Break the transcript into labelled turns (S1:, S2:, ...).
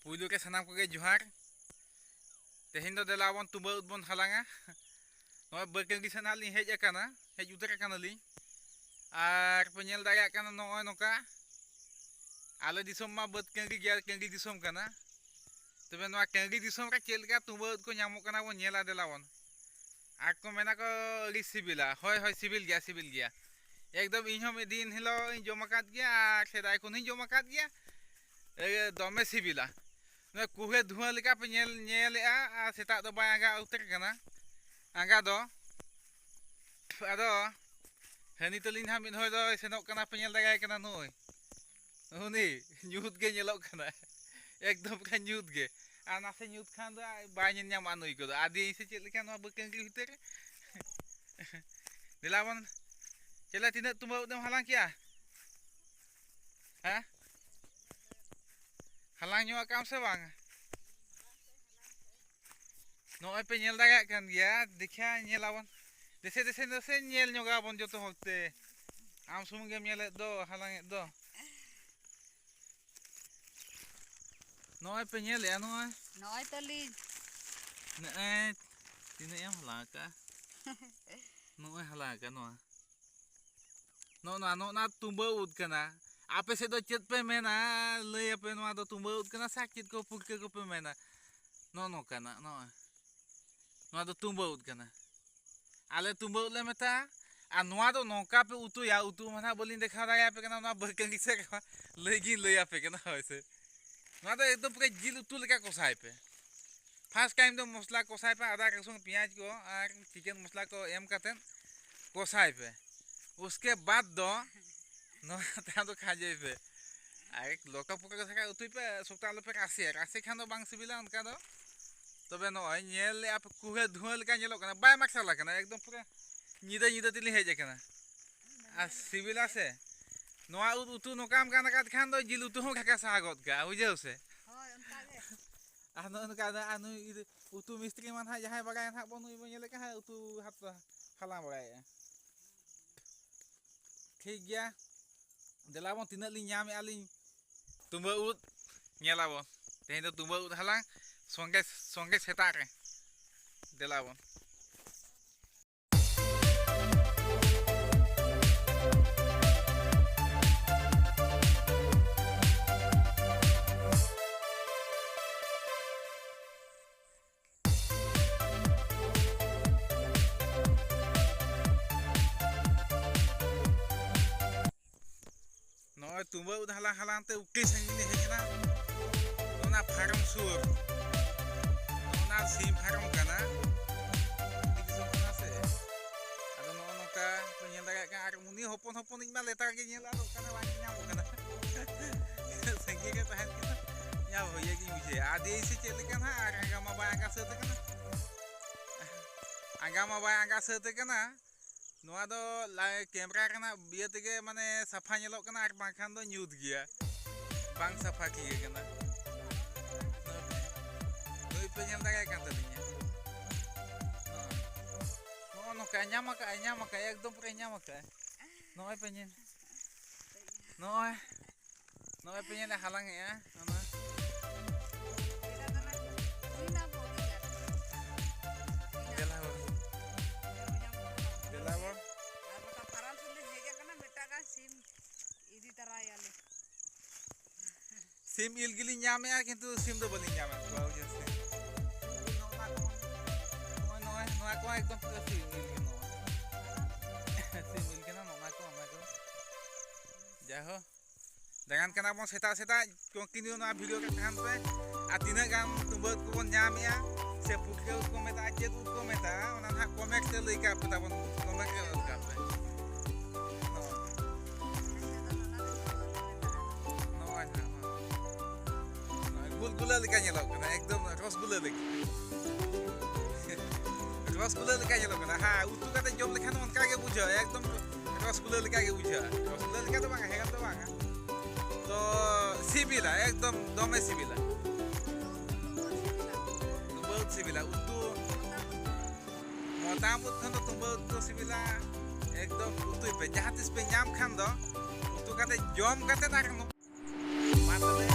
S1: Puylu ke sanam koge johar. Tehin do delawon tuba utbon halanga. No berken di sana li hej akana, hej uter akana li. Ar penyel dayak kana no noka. Ale disom ma bet kengi gyal kengi disom kana. Tebe no kengi disom ka chelka tuba ut ko nyamuk kana bon nyela delawon. Ako mena ko ri sibila. Hoy sibil gya. Ekdom inho me din hilo in jomakat gya, sedai kun in jomakat gya. Dome sibila. No kuhe dhua leka penyel nyelea setak do bay angga uter kana. Angga do. Ado hani tolin ha min hoy do senok kana penyel dagay kana noy. Uni nyut ge nyelok kana. Ekdom kan nyut ge. Ana se nyut khan do bay nyam anui ko. Adi se chet leka no bekeng ki uter. Dilawan chela tinak tumba udam halang kia. Ha? Halang nyo akam se bang. No pe nyel daga kan ya dikha nyelawan. Dese nyel nyoga bon joto hokte. Am sum gem nyel do halang do. No pe nyel ya no.
S2: No tali.
S1: Ne tinak yang halang ka. No halang ka no. No na tumba ud kana. Ape se do chet pe mena le ape no do tumba ud kana sakit ko pukke ko pe mena. No kana no do tumba ud kana. Ale tumba ud le meta anwa do noka pe utu ya utu mana bolin dekha da ya pe kana no berken ki se ka legi le ya pe kana hoise. No do ekdom pure jil utu leka kosai pe. First time do mosla kosai pe ada kasung pyaj ko ar chicken mosla ko em katen kosai pe. उसके बाद दो no ता दो खा जाए पे आरे लोका पुका का उतुई पे सुक्ता लो पे रासे खान दो बांग सिबिला उनका दो तबे नो नेल ले आप कुहे धुएल का नेलो कना बाय माक्सा ला कना एकदम पूरा नीदा तिली हे जे कना आ सिबिला से नोआ उतु नो काम काना का खान दो जिल उतु हो खा सागत का बुझे से
S2: होय उनका गे
S1: आनो उनका आनु उतु मिस्त्री मान हा जहां बगाय हा बनुई बनेले का उतु हाथ खाला बगाय ठीक गया delawon tinak li nyame aling tumba ut nyelawon tehin do tumba ut halang songge setak re delawon tumba ud halang te ukis ini hekna nona farm sur nona sim farm kana dikisong kana se ado nona ka penyel daga ka armuni hopon ingma letar ge nyela do kana wani nyam kana sengge ke tahan kita nyaw ye gi muje ade isi chet kan ha agama ba angka sete kana noa do la camera kana biya tege mane safa nyelok kana ar bangkhan do nyut gya bang safa ki kana noi penyel daga kan tadinya no ka nyama ka ekdom pure nyama ka noi penyel noi penyel halang ya ana sim ilgili nyame ya kintu sim do bali nyame ko au jese no ko ekdom pura sim ilgi no sim ilgi na no ko jaho dengan kana bon seta continue na video ka kan pe atina gam tumbot ko bon nyame ya se pukke ko meta ajet ko meta ona ha comment te lei ka peta bon comment ka pe gula leka nyelok kana ekdom rosgula lek rosgula leka nyelok kana ha utu kata jom lekhan onka ge bujha ekdom rosgula leka ge bujha rosgula leka to bang hegan to bang to sibila ekdom dome sibila tumbut sibila utu motamut khan to tumbut to sibila ekdom utu pe jahatis pe nyam khan do utu kata jom kata nak no matale